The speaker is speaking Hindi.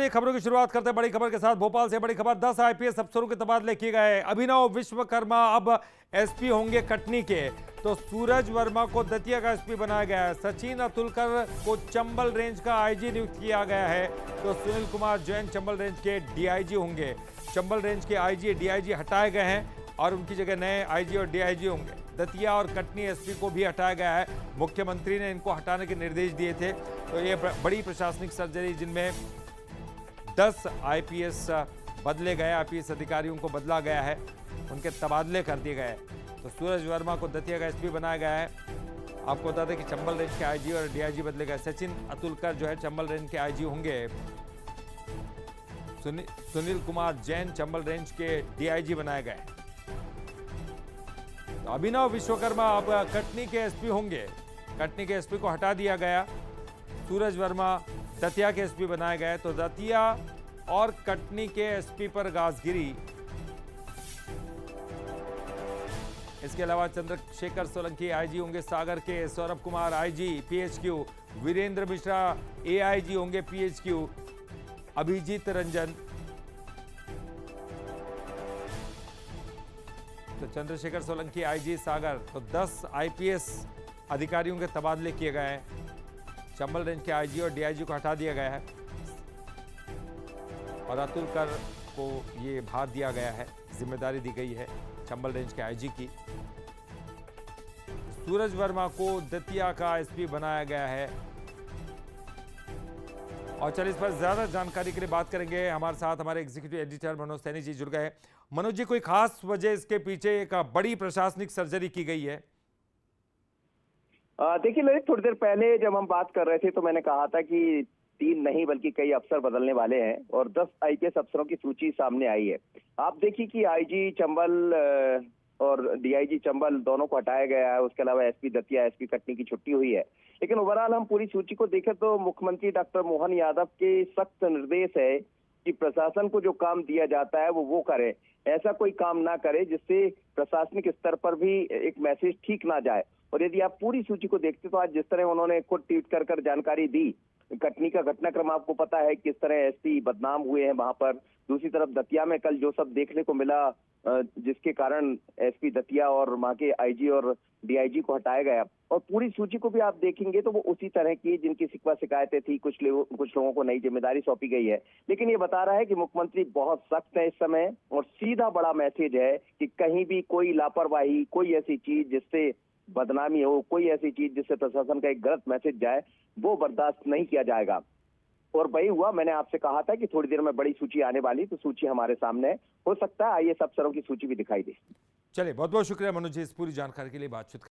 चलिए खबरों की शुरुआत करते हैं बड़ी खबर के साथ। भोपाल से बड़ी खबर, 10 आईपीएस अफसरों के तबादले किए गए। अभिनव विश्वकर्मा अब एसपी होंगे कटनी के। तो सूरज वर्मा को दतिया का एसपी बनाया गया है। सचिन अतुलकर को चंबल रेंज का आईजी नियुक्त किया गया है। तो सुनील कुमार जैन चंबल रेंज के डीआईजी होंगे। चंबल रेंज के आईजी डीआईजी हटाए गए हैं और उनकी जगह नए आईजी और डीआईजी होंगे। दतिया और कटनी एसपी को भी हटाया गया है। मुख्यमंत्री ने इनको हटाने के निर्देश दिए थे। तो ये बड़ी प्रशासनिक सर्जरी जिनमें 10 आईपीएस बदले गए, आईपीएस अधिकारियों को बदला गया है, उनके तबादले कर दिए गए। तो सूरज वर्मा को दतिया का एसपी बनाया गया है। आपको बता दें कि चंबल रेंज के आईजी और डीआईजी बदले गए। सचिन अतुलकर जो है चंबल रेंज के आईजी होंगे। सुनील कुमार जैन चंबल रेंज के डीआईजी बनाए गए। तो अभिनव विश्वकर्मा अब कटनी के एसपी होंगे। कटनी के एसपी को हटा दिया गया। सूरज वर्मा दतिया के एसपी बनाए गए। तो दतिया और कटनी के एसपी पर गाजगिरी। इसके अलावा चंद्रशेखर सोलंकी आईजी होंगे सागर के। Saurabh Kumar IG PHQ. Virendra Mishra AIG होंगे पीएचक्यू। अभिजीत रंजन। तो चंद्रशेखर सोलंकी आईजी सागर। तो 10 आईपीएस अधिकारियों के तबादले किए गए हैं। चंबल रेंज के आईजी और डीआईजी को हटा दिया गया है और अतुलकर को ये भार दिया गया है, जिम्मेदारी दी गई है चंबल रेंज के आईजी की। सूरज वर्मा को दतिया का एसपी बनाया गया है। और चलिए इस पर ज्यादा जानकारी के लिए बात करेंगे। हमारे साथ हमारे एग्जीक्यूटिव एडिटर मनोज सैनी जी जुड़ गए। मनोज जी, कोई खास वजह इसके पीछे एक बड़ी प्रशासनिक सर्जरी की गई है? देखिए ललित, थोड़ी देर पहले जब हम बात कर रहे थे तो मैंने कहा था कि 3 नहीं बल्कि कई अफसर बदलने वाले हैं और 10 आईपीएस अफसरों की सूची सामने आई है। आप देखिए कि आईजी चंबल और डीआईजी चंबल दोनों को हटाया गया है। उसके अलावा एसपी दतिया, एसपी कटनी की छुट्टी हुई है। लेकिन ओवरऑल हम पूरी सूची को देखें तो मुख्यमंत्री डॉक्टर मोहन यादव के सख्त निर्देश है कि प्रशासन को जो काम दिया जाता है वो करे। ऐसा कोई काम ना करे जिससे प्रशासनिक स्तर पर भी एक मैसेज ठीक ना जाए। और यदि आप पूरी सूची को देखते तो आज जिस तरह उन्होंने खुद ट्वीट कर जानकारी दी, कटनी का घटनाक्रम आपको पता है किस तरह एसपी बदनाम हुए हैं वहां पर। दूसरी तरफ दतिया में कल जो सब देखने को मिला, जिसके कारण एसपी दतिया और वहां के आईजी और डीआईजी को हटाया गया। और पूरी सूची को भी आप देखेंगे तो वो उसी तरह की जिनकी शिकवा शिकायतें थी, कुछ लोगों को नई जिम्मेदारी सौंपी गई है। लेकिन ये बता रहा है कि मुख्यमंत्री बहुत सख्त है इस समय और सीधा बड़ा मैसेज है कि कहीं भी कोई लापरवाही, कोई ऐसी चीज जिससे बदनामी हो, कोई ऐसी चीज जिससे प्रशासन का एक गलत मैसेज जाए, वो बर्दाश्त नहीं किया जाएगा। और वही हुआ। मैंने आपसे कहा था कि थोड़ी देर में बड़ी सूची आने वाली, तो सूची हमारे सामने है। हो सकता है आईएएस अफसरों की सूची भी दिखाई दे। चलिए, बहुत बहुत शुक्रिया मनोज जी इस पूरी जानकारी के लिए बातचीत